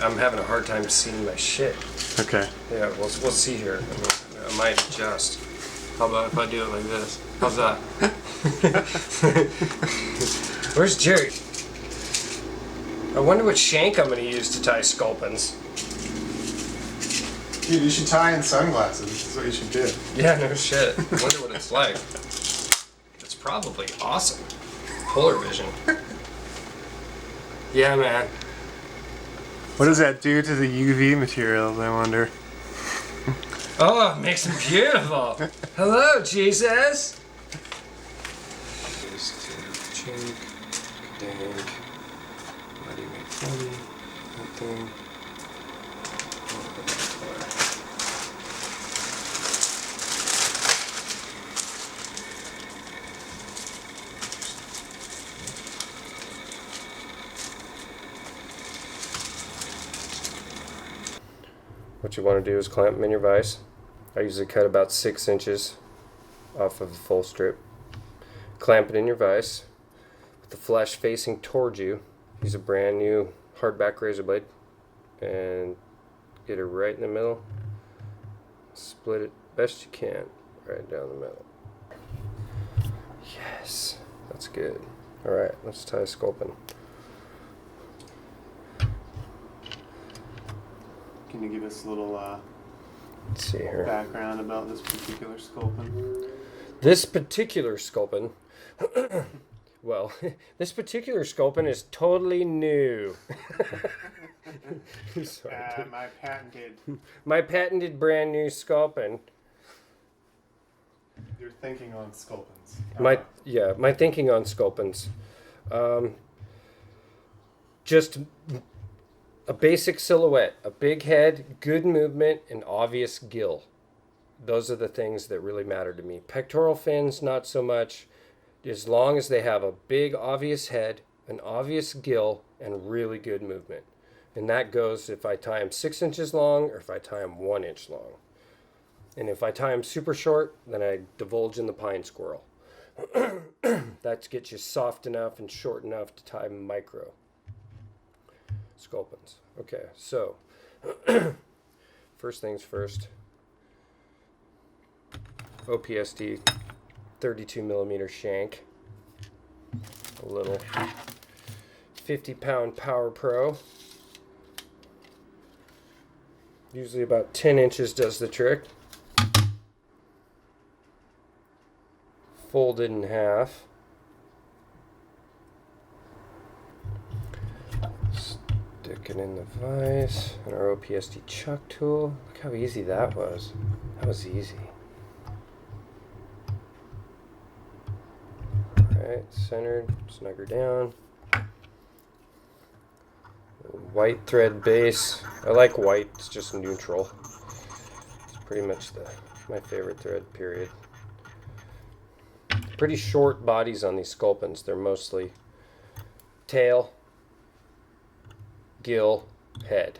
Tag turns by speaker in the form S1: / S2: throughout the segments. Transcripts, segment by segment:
S1: I'm having a hard time seeing my shit.
S2: Okay.
S1: Yeah, we'll see here. I might adjust. How about if I do it like this? How's that? Where's Jerry? I wonder what shank I'm going to use to tie sculpins.
S2: Dude, you should tie in sunglasses. That's what you should do.
S1: Yeah, no shit. I wonder what it's like. It's probably awesome. Polar vision. Yeah, man.
S2: What does that do to the UV materials, I wonder?
S1: Oh, it makes them beautiful. Hello, Jesus. Chink, dank, mighty make funny, nothing. What you want to do is clamp them in your vise. I usually cut about 6 inches off of the full strip. Clamp it in your vise with the flesh facing towards you. Use a brand new hardback razor blade and get it right in the middle. Split it best you can right down the middle. Yes, that's good. Alright, let's tie a sculpin.
S2: Can you give us a little
S1: Let's see here.
S2: background about this particular sculpin?
S1: This particular sculpin, well, this particular sculpin is totally new. Sorry, my patented brand new sculpin.
S2: You're thinking on sculpins.
S1: My thinking on sculpins. Just a basic silhouette, a big head, good movement, and obvious gill. Those are the things that really matter to me. Pectoral fins, not so much. As long as they have a big, obvious head, an obvious gill, and really good movement. And that goes if I tie them 6 inches long or if I tie them 1 inch long. And if I tie them super short, then I divulge in the pine squirrel. That gets you soft enough and short enough to tie micro sculpins. Okay, so first things first. OPST 32 millimeter shank. A little 50-pound Power Pro. Usually about 10 inches does the trick. Fold it in half. Stick it in the vise. And our OPST chuck tool. Look how easy that was. That was easy. Alright, centered. Snug her down. White thread base. I like white. It's just neutral. It's pretty much my favorite thread, period. Pretty short bodies on these sculpins. They're mostly tail, gill, head.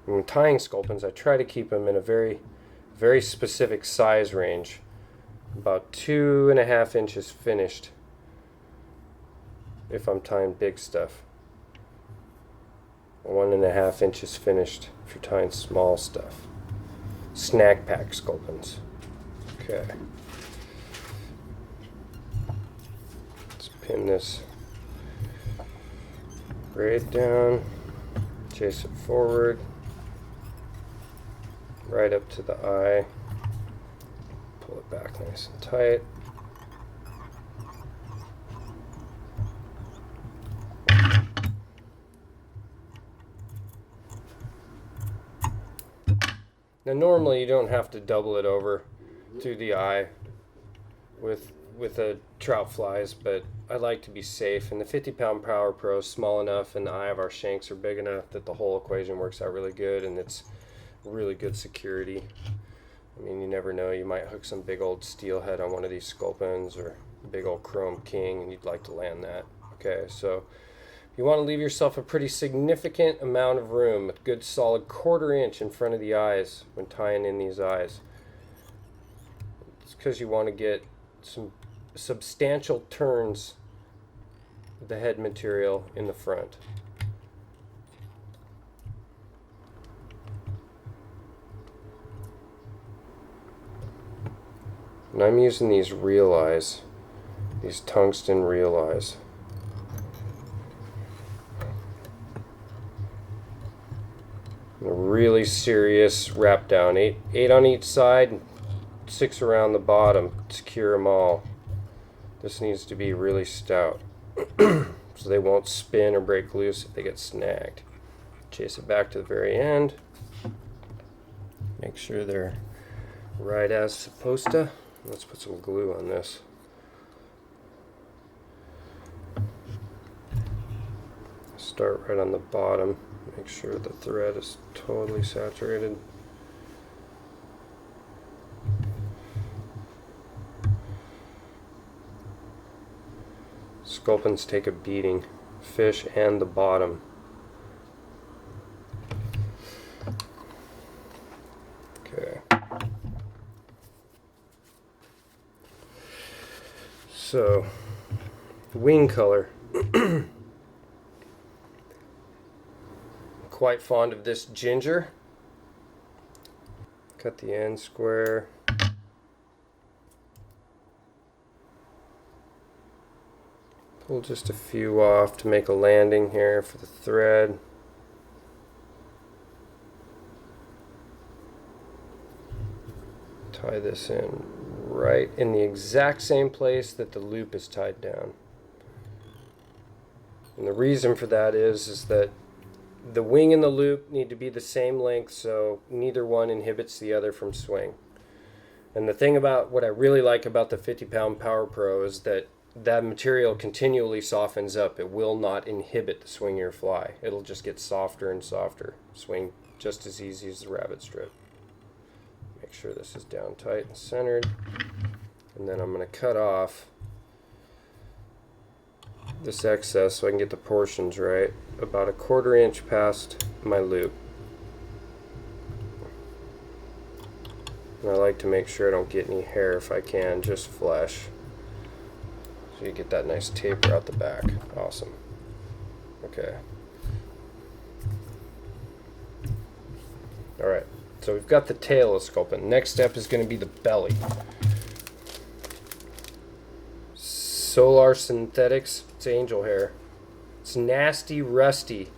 S1: When tying sculpins, I try to keep them in a very, very specific size range. About 2.5 inches finished if I'm tying big stuff. 1.5 inches finished if you're tying small stuff. Snack pack sculpins. Okay. Let's pin this braid down, chase it forward, right up to the eye, pull it back nice and tight. Now normally you don't have to double it over to the eye with the trout flies, but I like to be safe, and the 50-pound Power Pro is small enough and the eye of our shanks are big enough that the whole equation works out really good, and it's really good security. I mean, you never know, you might hook some big old steelhead on one of these sculpins or a big old chrome king and you'd like to land that. Okay, so you want to leave yourself a pretty significant amount of room, a good solid 1/4 inch in front of the eyes when tying in these eyes. It's because you want to get some substantial turns the head material in the front. And I'm using these real eyes, these tungsten real eyes. A really serious wrap down, eight on each side, 6 around the bottom, secure them all. This needs to be really stout, so they won't spin or break loose if they get snagged. Chase it back to the very end. Make sure they're right as supposed to. Let's put some glue on this. Start right on the bottom. Make sure the thread is totally saturated. Sculpins take a beating, fish and the bottom. Okay. So, wing color. Quite fond of this ginger. Cut the end square. Pull just a few off to make a landing here for the thread. Tie this in right in the exact same place that the loop is tied down. And the reason for that is that the wing and the loop need to be the same length, so neither one inhibits the other from swing. And the thing about what I really like about the 50-pound Power Pro is that that material continually softens up. It will not inhibit the swing of your fly. It'll just get softer and softer. Swing just as easy as the rabbit strip. Make sure this is down tight and centered. And then I'm going to cut off this excess so I can get the portions right, about a 1/4 inch past my loop. And I like to make sure I don't get any hair if I can, just flesh. So you get that nice taper out the back. Awesome. Okay. Alright, so we've got the tail of Sculpin. Next step is going to be the belly. Solar Synthetics, it's angel hair. It's nasty, rusty.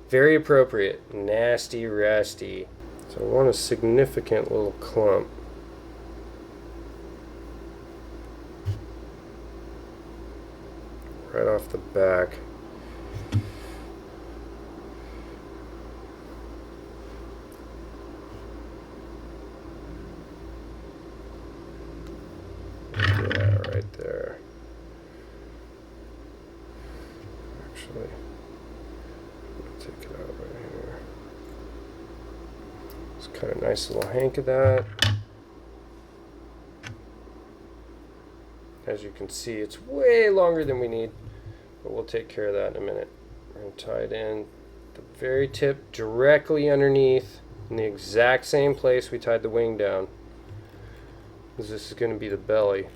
S1: Very appropriate. Nasty, rusty. So I want a significant little clump. Right off the back. Yeah, right there. Actually, I'll take it out right here. Just cut a nice little hank of that. As you can see, it's way longer than we need, but we'll take care of that in a minute. We're going to tie it in the very tip directly underneath in the exact same place we tied the wing down, because this is going to be the belly.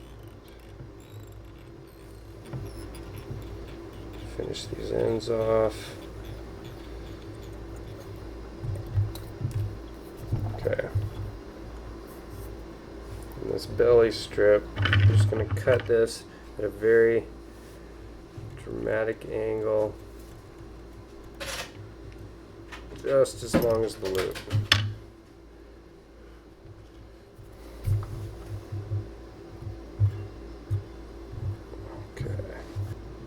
S1: Finish these ends off. Okay. And this belly strip, I'm just going to cut this at a very dramatic angle, just as long as the loop. Okay.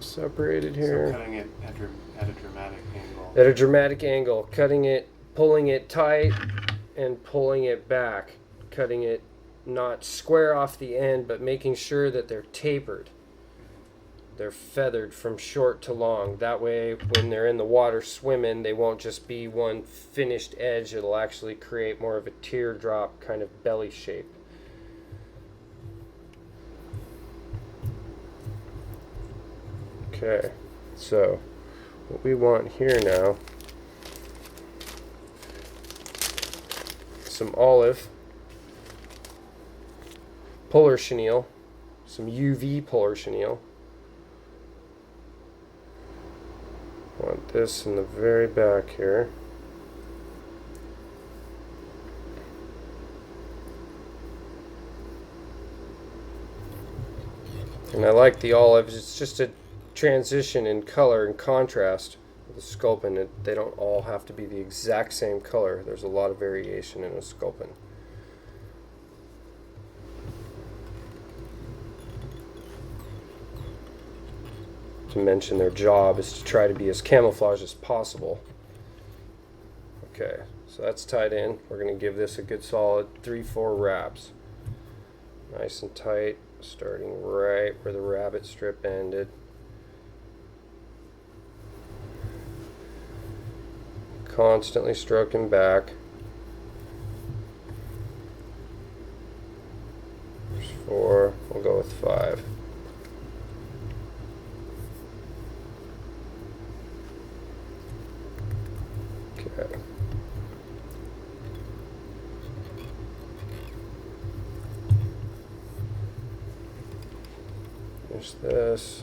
S1: Separated here.
S2: So cutting it at a dramatic angle.
S1: At a dramatic angle, cutting it, pulling it tight, and pulling it back. Cutting it not square off the end, but making sure that they're tapered. They're feathered from short to long. That way, when they're in the water swimming, they won't just be one finished edge. It'll actually create more of a teardrop kind of belly shape. Okay, so what we want here now, some olive, polar chenille, some UV polar chenille, this in the very back here. And I like the olive. It's just a transition in color and contrast with the Sculpin. They don't all have to be the exact same color. There's a lot of variation in a Sculpin. To mention their job is to try to be as camouflaged as possible. Okay, so that's tied in. We're going to give this a good solid 3-4 wraps. Nice and tight, starting right where the rabbit strip ended. Constantly stroking back. There's 4, we'll go with 5. Okay. There's this.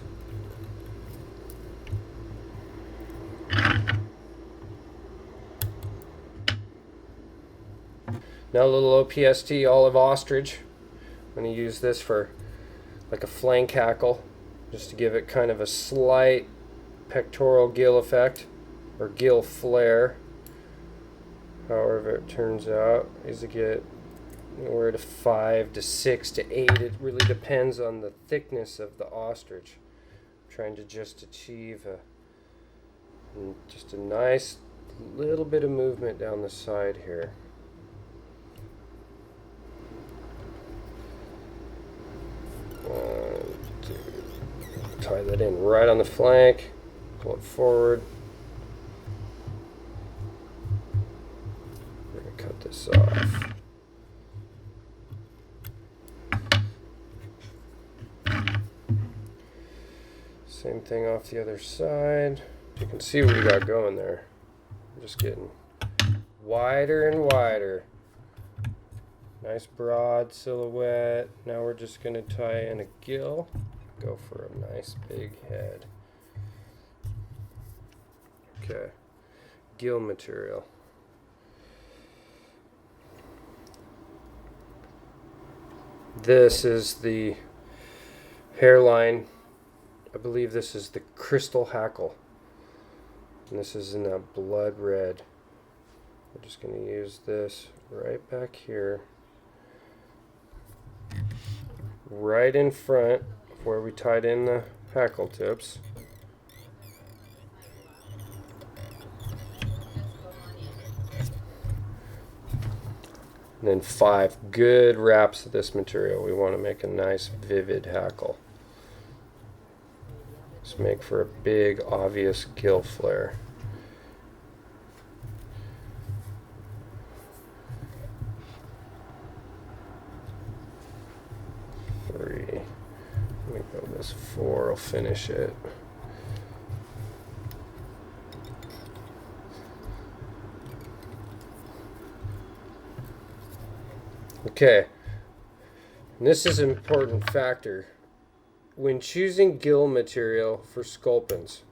S1: Now a little OPST olive ostrich. I'm going to use this for like a flank hackle, just to give it kind of a slight pectoral gill effect, or gill flare. However it turns out, is to get anywhere to 5 to 6 to 8. It really depends on the thickness of the ostrich. I'm trying to just achieve just a nice little bit of movement down the side here. Tie that in right on the flank, pull it forward. We're going to cut this off. Same thing off the other side. You can see what we got going there. I'm just getting wider and wider. Nice broad silhouette. Now we're just going to tie in a gill. Go for a nice big head. Okay. Gill material. This is the hairline. I believe this is the crystal hackle. And this is in that blood red. We're just going to use this right back here. Right in front of where we tied in the hackle tips. And then 5 good wraps of this material. We want to make a nice vivid hackle. Let's make for a big obvious gill flare. Let me go this 4, I'll finish it. Okay, and this is an important factor when choosing gill material for sculpins.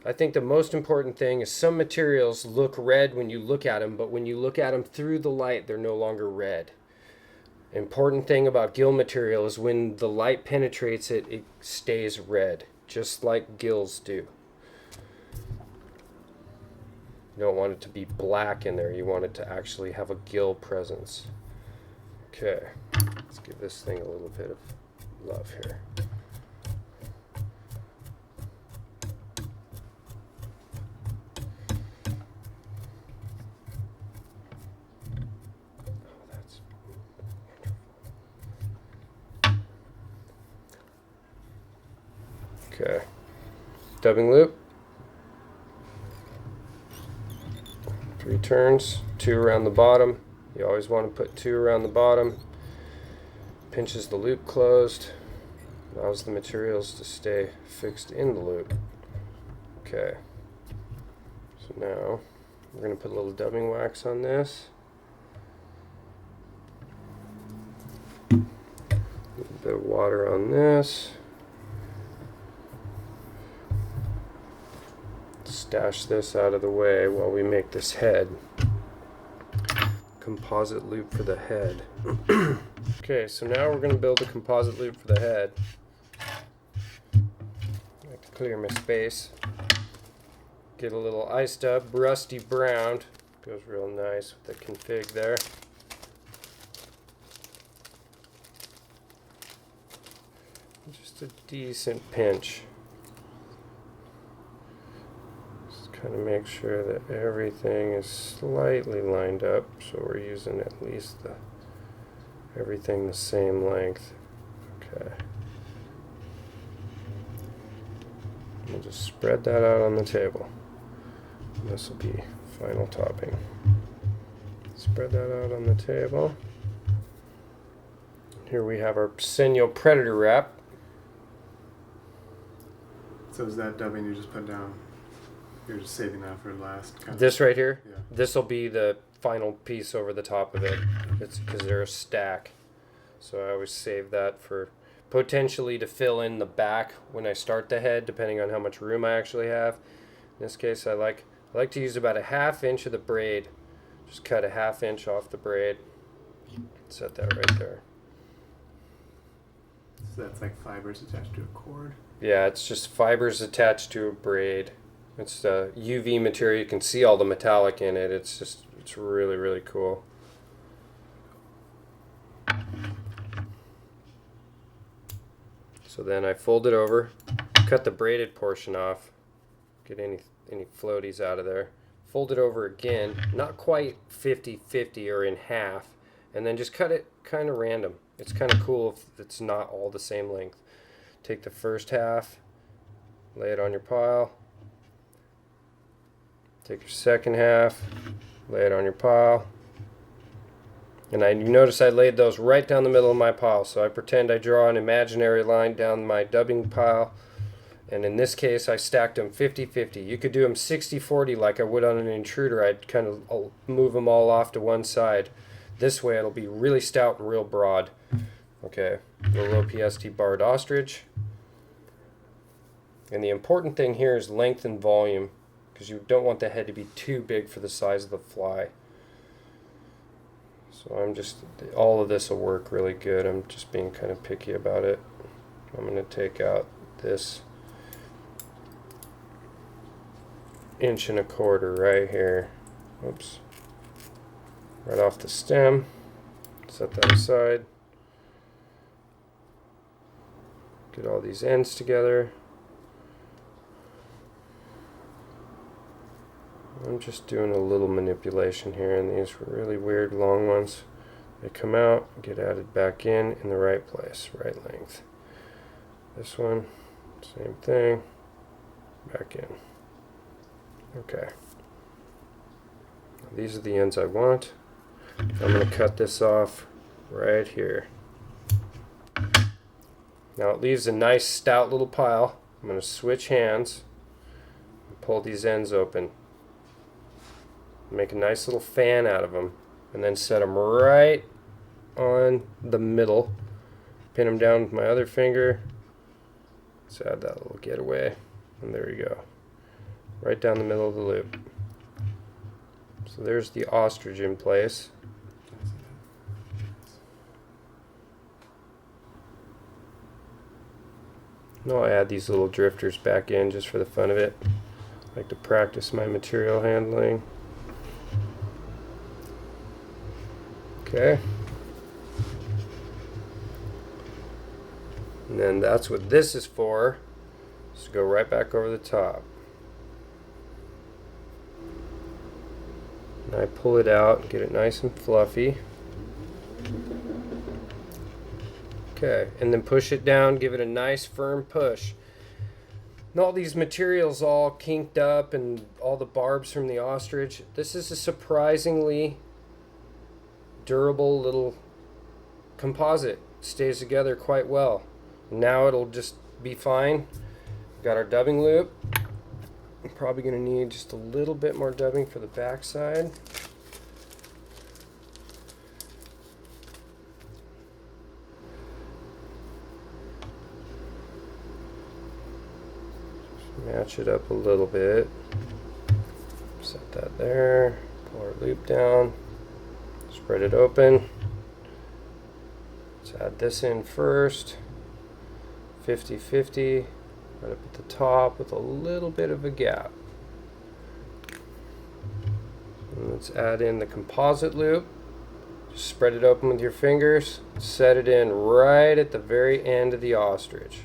S1: I think the most important thing is some materials look red when you look at them, but when you look at them through the light, they're no longer red. Important thing about gill material is when the light penetrates it, it stays red, just like gills do. You don't want it to be black in there. You want it to actually have a gill presence. Okay, let's give this thing a little bit of love here. Okay, dubbing loop, 3 turns, 2 around the bottom. You always want to put 2 around the bottom. Pinches the loop closed, allows the materials to stay fixed in the loop. Okay, so now we're going to put a little dubbing wax on this. A little bit of water on this. stash this out of the way while we make this head. Composite loop for the head. Okay, so now we're going to build a composite loop for the head. I like to clear my space. Get a little iced up, rusty brown. Goes real nice with the config there. Just a decent pinch. Just kind of make sure that everything is slightly lined up, so we're using at least everything the same length. Okay. We'll just spread that out on the table. This will be final topping. Spread that out on the table. Here we have our Senyo Predator wrap.
S2: So is that dubbing you just put down? You're just saving that for last?
S1: This right here?
S2: Yeah.
S1: This will be the final piece over the top of it. It's because they're a stack. So I always save that for potentially to fill in the back when I start the head, depending on how much room I actually have. In this case, I like to use about a 1/2 inch of the braid. Just cut a 1/2 inch off the braid. Set that right there.
S2: So that's like fibers attached to a cord?
S1: Yeah, it's just fibers attached to a braid. It's UV material. You can see all the metallic in it. It's really, really cool. So then I fold it over, cut the braided portion off, get any floaties out of there. Fold it over again, not quite 50-50 or in half, and then just cut it kind of random. It's kind of cool if it's not all the same length. Take the first half, lay it on your pile. Take your second half, lay it on your pile. And you notice I laid those right down the middle of my pile, so I pretend I draw an imaginary line down my dubbing pile. And in this case, I stacked them 50-50. You could do them 60-40 like I would on an intruder. I'd kind of move them all off to one side. This way it'll be really stout and real broad. Okay, little OPST barred ostrich. And the important thing here is length and volume, because you don't want the head to be too big for the size of the fly. So all of this will work really good. I'm just being kind of picky about it. I'm going to take out this 1.25 inches right here. Oops. Right off the stem. Set that aside. Get all these ends together. I'm just doing a little manipulation here in these really weird long ones. They come out, get added back in the right place, right length. This one, same thing, back in. Okay. These are the ends I want. I'm going to cut this off right here. Now it leaves a nice stout little pile. I'm going to switch hands and pull these ends open. Make a nice little fan out of them, and then set them right on the middle. Pin them down with my other finger. Let's add that little getaway, and there you go. Right down the middle of the loop. So there's the ostrich in place. And I'll add these little drifters back in just for the fun of it. I like to practice my material handling. Okay. And then that's what this is for. Just go right back over the top. And I pull it out and get it nice and fluffy. Okay, and then push it down, give it a nice firm push. And all these materials all kinked up and all the barbs from the ostrich. This is a surprisingly durable little composite. Stays together quite well. Now it'll just be fine. Got our dubbing loop. I'm probably going to need just a little bit more dubbing for the back side. Match it up a little bit. there. Pull our loop down. Spread it open. Let's add this in first. 50-50. Right up at the top with a little bit of a gap. And let's add in the composite loop. Just spread it open with your fingers. Set it in right at the very end of the ostrich.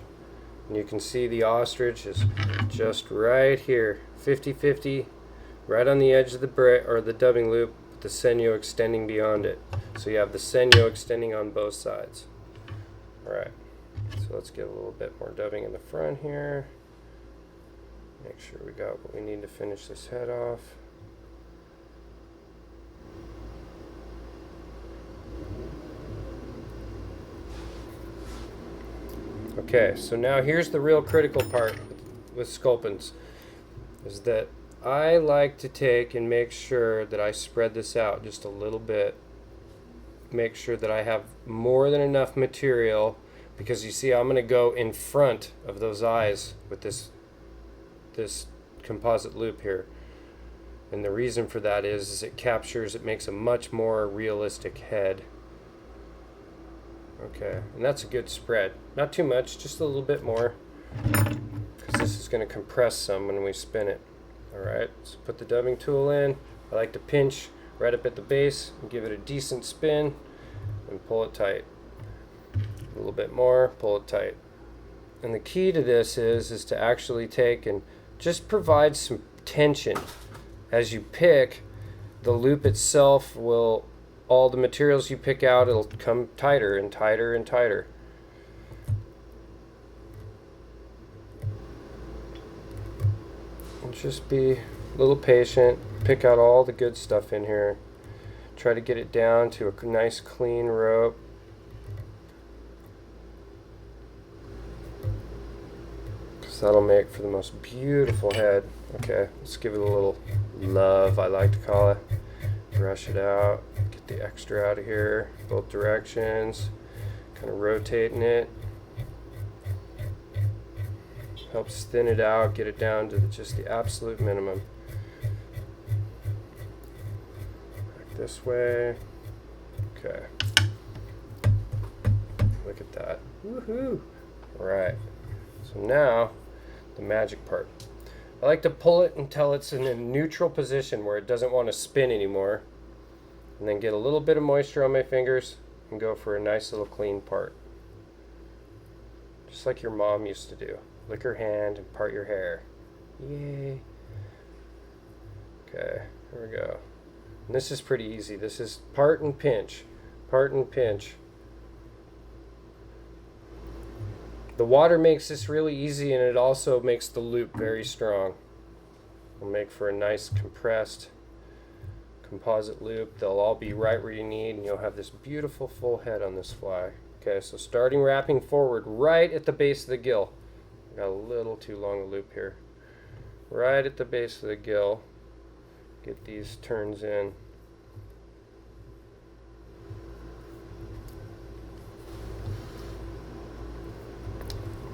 S1: And you can see the ostrich is just right here. 50-50. Right on the edge of the dubbing loop with the Senyo extending beyond it. So you have the Senyo extending on both sides. Alright. So let's get a little bit more dubbing in the front here. Make sure we got what we need to finish this head off. Okay, so now here's the real critical part with sculpins, is that I like to take and make sure that I spread this out just a little bit. Make sure that I have more than enough material, because you see I'm going to go in front of those eyes with this composite loop here. And the reason for that is it makes a much more realistic head. Okay, and that's a good spread. Not too much, just a little bit more, because this is going to compress some when we spin it. Alright, so put the dubbing tool in. I like to pinch right up at the base and give it a decent spin and pull it tight. A little bit more, pull it tight. And the key to this is to actually take and just provide some tension. As you pick, the loop itself will, all the materials you pick out, it'll come tighter and tighter and tighter. And just be a little patient, pick out all the good stuff in here. Try to get it down to a nice clean rope. Because that'll make for the most beautiful head. Okay, let's give it a little love, I like to call it. Brush it out, get the extra out of here, both directions, kind of rotating it. Helps thin it out, get it down to just the absolute minimum. Back this way. Okay. Look at that. Woohoo! Alright. So now, the magic part. I like to pull it until it's in a neutral position where it doesn't want to spin anymore. And then get a little bit of moisture on my fingers and go for a nice little clean part. Just like your mom used to do. Lick her hand and part your hair. Yay. Okay, here we go. And this is pretty easy. This is part and pinch. Part and pinch. The water makes this really easy, and it also makes the loop very strong. It'll make for a nice compressed composite loop. They'll all be right where you need, and you'll have this beautiful full head on this fly. Okay, so starting wrapping forward right at the base of the gill. Got a little too long a loop here. Right at the base of the gill. Get these turns in.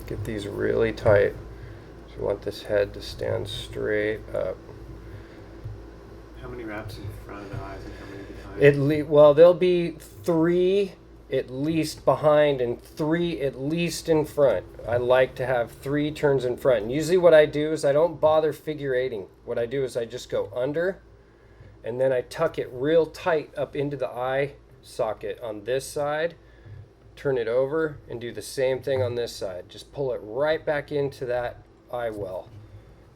S1: Get these really tight. So you want this head to stand straight up.
S2: How many wraps in front of the eyes and how many behind?
S1: Well, there'll be 3 at least behind and 3 at least in front. I like to have 3 turns in front. And usually what I do is I don't bother figure eighting. What I do is I just go under, and then I tuck it real tight up into the eye socket on this side, turn it over, and do the same thing on this side. Just pull it right back into that eye well,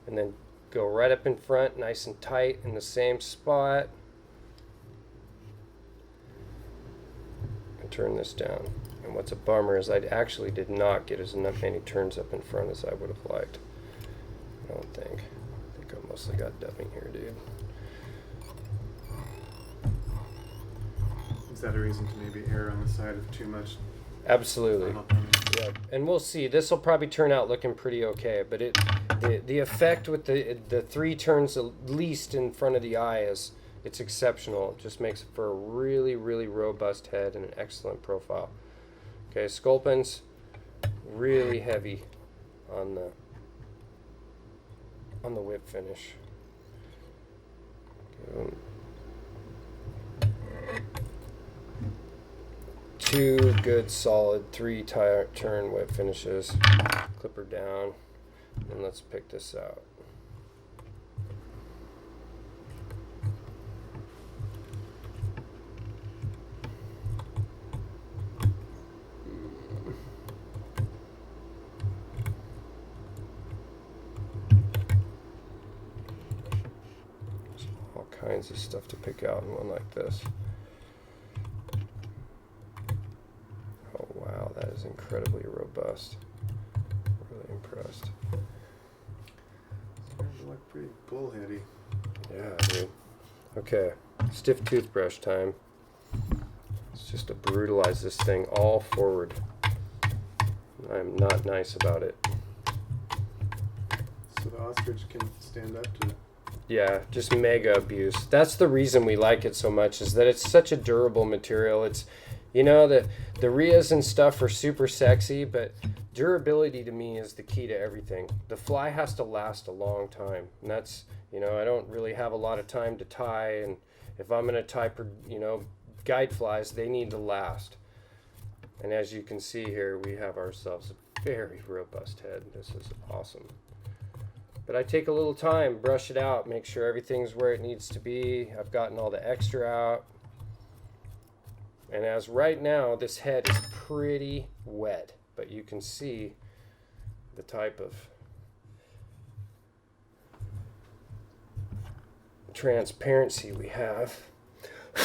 S1: and then go right up in front, nice and tight in the same spot. Turn this down. And what's a bummer is I actually did not get as many turns up in front as I would have liked. I don't think. I think I mostly got dubbing here, dude.
S2: Is that a reason to maybe err on the side of too much?
S1: Absolutely. Yeah, and we'll see. This will probably turn out looking pretty okay, but the effect with the 3 turns at least in front of the eye is it's exceptional. It just makes for a really, really robust head and an excellent profile. Okay, Sculpins, really heavy on the whip finish. Two good solid 3-turn whip finishes. Clip her down, and let's pick this out. All kinds of stuff to pick out in one like this. Oh wow, that is incredibly robust. Really impressed.
S2: They look pretty bullheady.
S1: Yeah, dude. Okay, stiff toothbrush time. It's just to brutalize this thing all forward. I'm not nice about it.
S2: So the ostrich can stand up to it.
S1: Yeah, just mega abuse. That's the reason we like it so much, is that it's such a durable material. It's, you know, the Rias and stuff are super sexy, but durability to me is the key to everything. The fly has to last a long time, and that's, you know, I don't really have a lot of time to tie, and if I'm going to tie, you know, guide flies, they need to last. And as you can see here, we have ourselves a very robust head. This is awesome. But I take a little time, brush it out, make sure everything's where it needs to be. I've gotten all the extra out. And as right now, this head is pretty wet, but you can see the type of transparency we have. A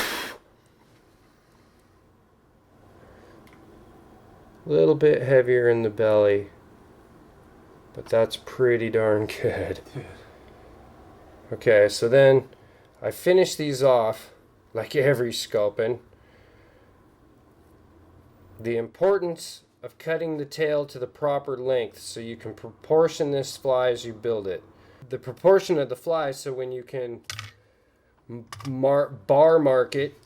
S1: little bit heavier in the belly, but that's pretty darn good. Okay, so then I finish these off like every sculpin. The importance of cutting the tail to the proper length so you can proportion this fly as you build it. The proportion of the fly, so when you can bar mark it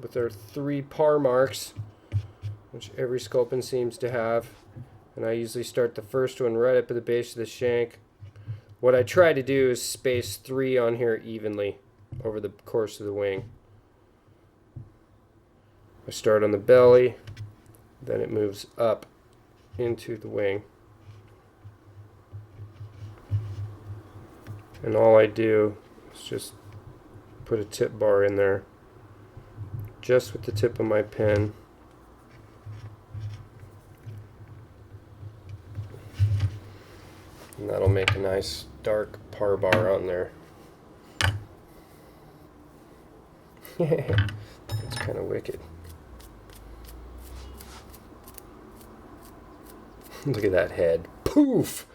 S1: with our 3 par marks, which every sculpin seems to have, and I usually start the first one right up at the base of the shank. What I try to do is space 3 on here evenly over the course of the wing. I start on the belly, then it moves up into the wing. And all I do is just put a tip bar in there, just with the tip of my pen. And that'll make a nice dark par bar on there. It's kind of wicked. Look at that head. Poof!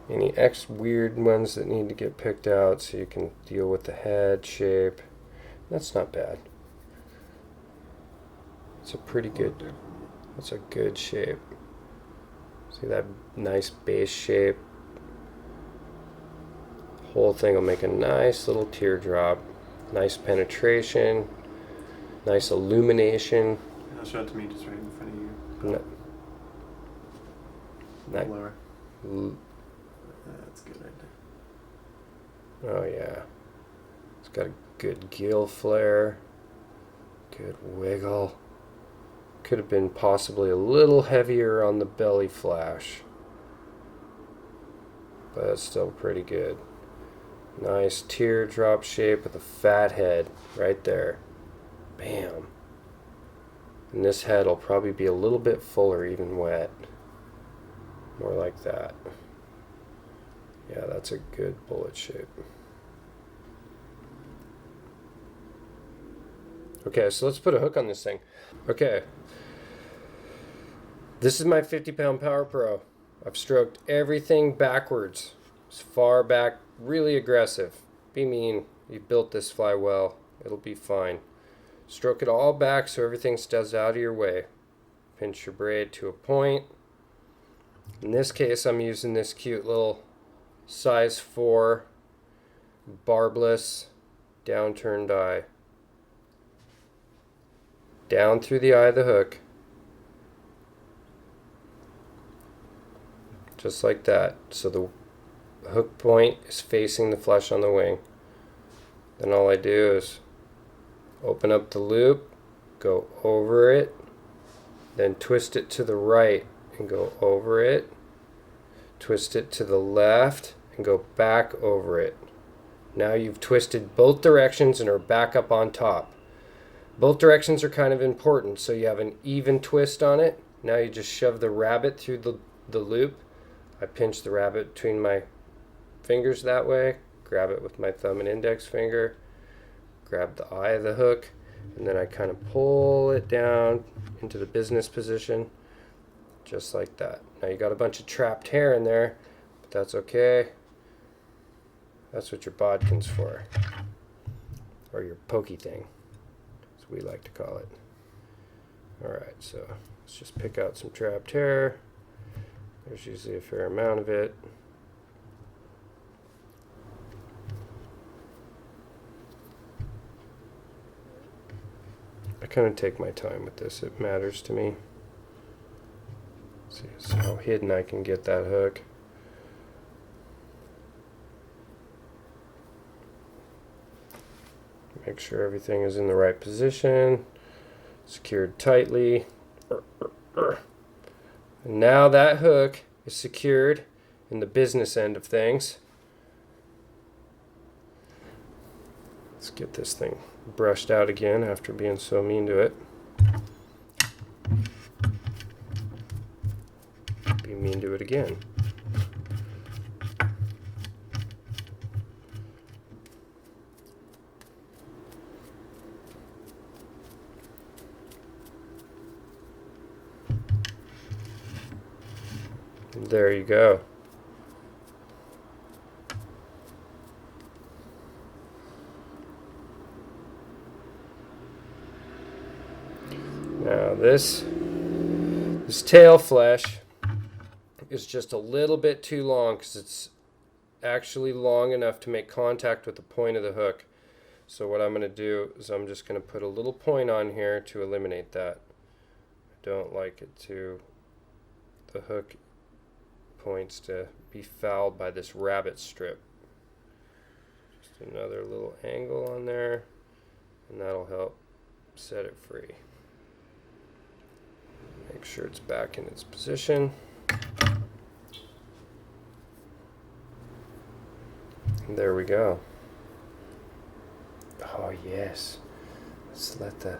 S1: Any weird ones that need to get picked out so you can deal with the head shape. That's not bad. It's a pretty good, that's a good shape. See that nice base shape? Whole thing will make a nice little teardrop. Nice penetration. Nice illumination.
S2: I'll show it to me just right in front of you. Lower. That's good right there.
S1: Oh yeah. It's got a good gill flare. Good wiggle. Could have been possibly a little heavier on the belly flash. But it's still pretty good. Nice teardrop shape with a fat head right there. Bam. And this head will probably be a little bit fuller, even wet. More like that. Yeah, that's a good bullet shape. Okay, so let's put a hook on this thing. Okay. This is my 50-pound Power Pro. I've stroked everything backwards. As far back, really aggressive. Be mean. You built this fly well. It'll be fine. Stroke it all back so everything stays out of your way. Pinch your braid to a point. In this case, I'm using this cute little size 4 barbless downturned eye. Down through the eye of the hook. just like that. So the hook point is facing the flesh on the wing. Then all I do is open up the loop, go over it, then twist it to the right and go over it, twist it to the left and go back over it. Now you've twisted both directions and are back up on top. Both directions are kind of important, so you have an even twist on it. Now you just shove the rabbit through the loop. I pinch the rabbit between my fingers that way, grab it with my thumb and index finger, grab the eye of the hook, and then I kind of pull it down into the business position, just like that. Now you got a bunch of trapped hair in there, but that's okay. That's what your bodkin's for, or your pokey thing, as we like to call it. Alright, so let's just pick out some trapped hair. There's usually a fair amount of it. I kind of take my time with this. It matters to me. See how hidden I can get that hook. Make sure everything is in the right position, secured tightly. And now that hook is secured in the business end of things. Let's get this thing brushed out again after being so mean to it. Be mean to it again. There you go. Now this tail flesh is just a little bit too long because it's actually long enough to make contact with the point of the hook. So what I'm going to do is I'm just going to put a little point on here to eliminate that. I don't like it to the hook points to be fouled by this rabbit strip. Just another little angle on there, and that'll help set it free. Make sure it's back in its position. And there we go. Oh yes. Let's let the...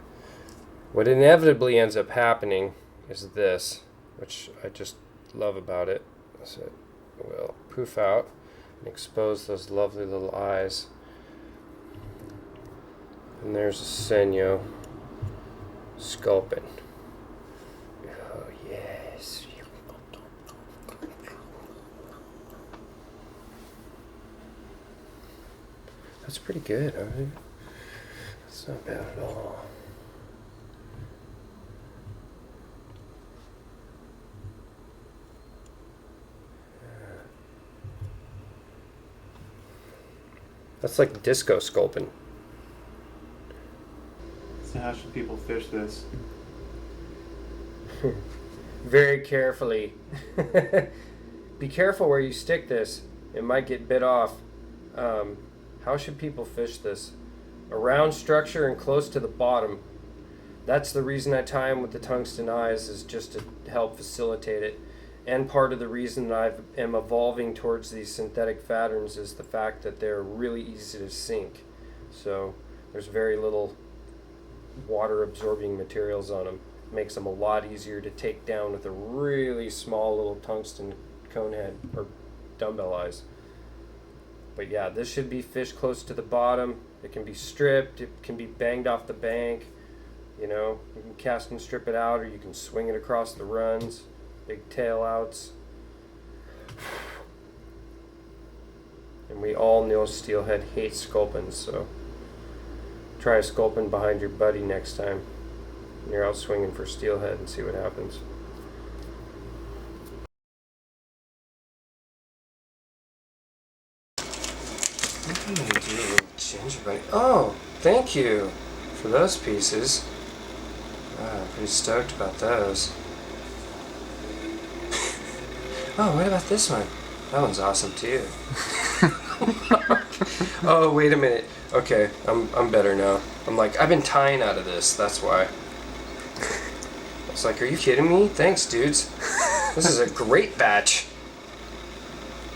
S1: What inevitably ends up happening is this, which I just love about it. So it will poof out and expose those lovely little eyes. And there's a Senyo Sculpin. Oh yes. That's pretty good, huh? That's not bad at all. That's like disco sculpin.
S2: So how should people fish this?
S1: Very carefully. Be careful where you stick this. It might get bit off. How should people fish this? A round structure and close to the bottom. That's the reason I tie them with the tungsten eyes, is just to help facilitate it. And part of the reason that I am evolving towards these synthetic patterns is the fact that they're really easy to sink. So there's very little water absorbing materials on them. Makes them a lot easier to take down with a really small little tungsten cone head or dumbbell eyes. But yeah, this should be fished close to the bottom. It can be stripped, it can be banged off the bank. You know, you can cast and strip it out, or you can swing it across the runs. Big tail outs. And we all know steelhead hates sculpins, so try a sculpin behind your buddy next time you're out swinging for steelhead and see what happens. What can I do? Gingerbread. Oh, thank you for those pieces. Wow, I'm pretty stoked about those. Oh, what about this one? That one's awesome too. Oh, wait a minute. Okay, I'm better now. I'm like, I've been tying out of this. That's why. It's like, are you kidding me? Thanks, dudes. This is a great batch.